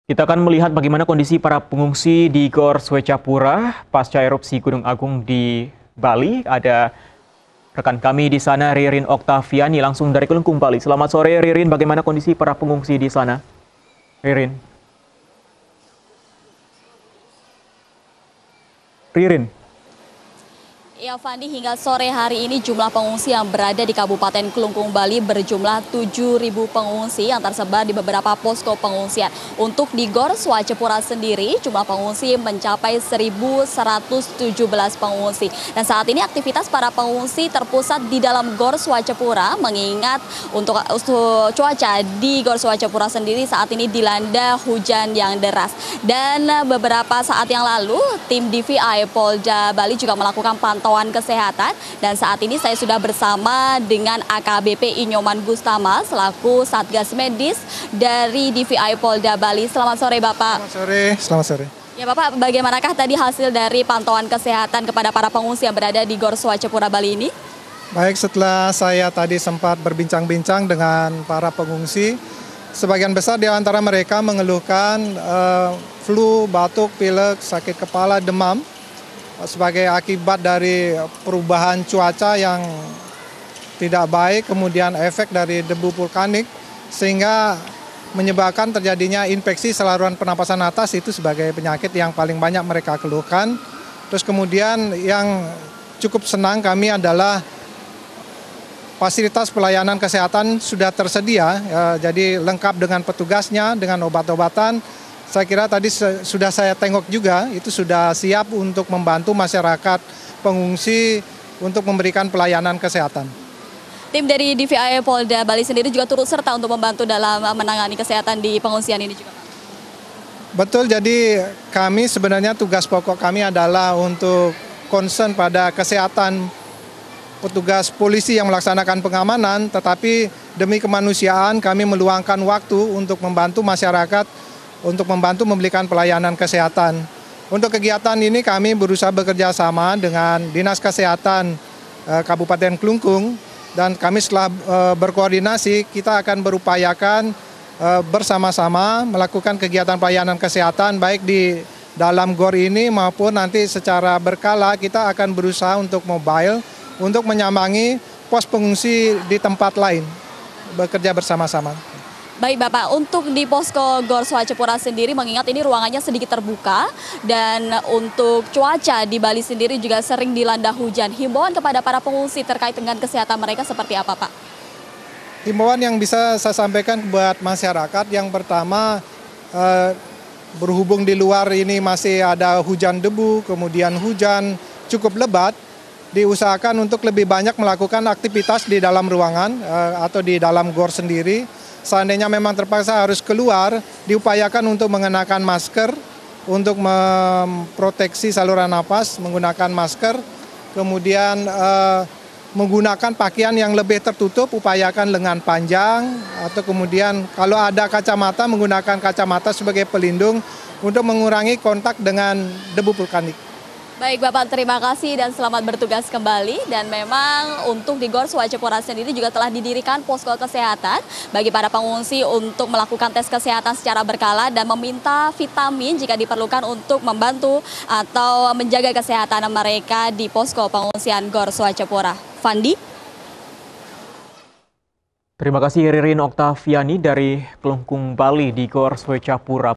Kita akan melihat bagaimana kondisi para pengungsi di Gor Swecapura pasca erupsi Gunung Agung di Bali. Ada rekan kami di sana, Ririn Oktaviani, langsung dari Kelungkung, Bali. Selamat sore, Ririn. Bagaimana kondisi para pengungsi di sana? Ririn. Ririn. Ya, Fandi, hingga sore hari ini jumlah pengungsi yang berada di Kabupaten Kelungkung, Bali berjumlah 7.000 pengungsi yang tersebar di beberapa posko pengungsian. Untuk di Gor Swecapura sendiri, jumlah pengungsi mencapai 1.117 pengungsi. Dan saat ini aktivitas para pengungsi terpusat di dalam Gor Swecapura, mengingat untuk cuaca di Gor Swecapura sendiri saat ini dilanda hujan yang deras. Dan beberapa saat yang lalu, tim DVI Polda Bali juga melakukan pantauan kesehatan, dan saat ini saya sudah bersama dengan AKBP Inyoman Gustama selaku Satgas Medis dari DVI Polda Bali. Selamat sore, Bapak. Selamat sore. Ya, Bapak, bagaimanakah tadi hasil dari pantauan kesehatan kepada para pengungsi yang berada di Gor Swecapura Bali ini? Baik, setelah saya tadi sempat berbincang-bincang dengan para pengungsi, sebagian besar di antara mereka mengeluhkan flu, batuk, pilek, sakit kepala, demam sebagai akibat dari perubahan cuaca yang tidak baik, kemudian efek dari debu vulkanik, sehingga menyebabkan terjadinya infeksi saluran pernapasan atas. Itu sebagai penyakit yang paling banyak mereka keluhkan. Terus kemudian yang cukup senang kami adalah fasilitas pelayanan kesehatan sudah tersedia, jadi lengkap dengan petugasnya, dengan obat-obatan. Saya kira tadi sudah saya tengok juga, itu sudah siap untuk membantu masyarakat pengungsi untuk memberikan pelayanan kesehatan. Tim dari DVI Polda Bali sendiri juga turut serta untuk membantu dalam menangani kesehatan di pengungsian ini juga, Pak? Betul, jadi kami sebenarnya tugas pokok kami adalah untuk concern pada kesehatan petugas polisi yang melaksanakan pengamanan, tetapi demi kemanusiaan kami meluangkan waktu untuk membantu masyarakat, untuk membantu memberikan pelayanan kesehatan. Untuk kegiatan ini kami berusaha bekerja sama dengan Dinas Kesehatan Kabupaten Kelungkung, dan kami setelah berkoordinasi, kita akan berupayakan bersama-sama melakukan kegiatan pelayanan kesehatan baik di dalam GOR ini maupun nanti secara berkala kita akan berusaha untuk mobile untuk menyambangi pos pengungsi di tempat lain, bekerja bersama-sama. Baik, Bapak, untuk di posko Gor Swecapura sendiri, mengingat ini ruangannya sedikit terbuka dan untuk cuaca di Bali sendiri juga sering dilanda hujan. Himbauan kepada para pengungsi terkait dengan kesehatan mereka seperti apa, Pak? Himbauan yang bisa saya sampaikan buat masyarakat, yang pertama, berhubung di luar ini masih ada hujan debu, kemudian hujan cukup lebat, diusahakan untuk lebih banyak melakukan aktivitas di dalam ruangan atau di dalam GOR sendiri. Seandainya memang terpaksa harus keluar, diupayakan untuk mengenakan masker, untuk memproteksi saluran napas, menggunakan masker, kemudian menggunakan pakaian yang lebih tertutup, upayakan lengan panjang, atau kemudian kalau ada kacamata, menggunakan kacamata sebagai pelindung untuk mengurangi kontak dengan debu vulkanik. Baik, Bapak, terima kasih dan selamat bertugas kembali. Dan memang untuk di Gor Swecapura sendiri juga telah didirikan posko kesehatan bagi para pengungsi untuk melakukan tes kesehatan secara berkala dan meminta vitamin jika diperlukan untuk membantu atau menjaga kesehatan mereka di posko pengungsian Gor Swecapura. Fandi? Terima kasih, Ririn Oktaviani dari Kelungkung, Bali di Gor Swecapura.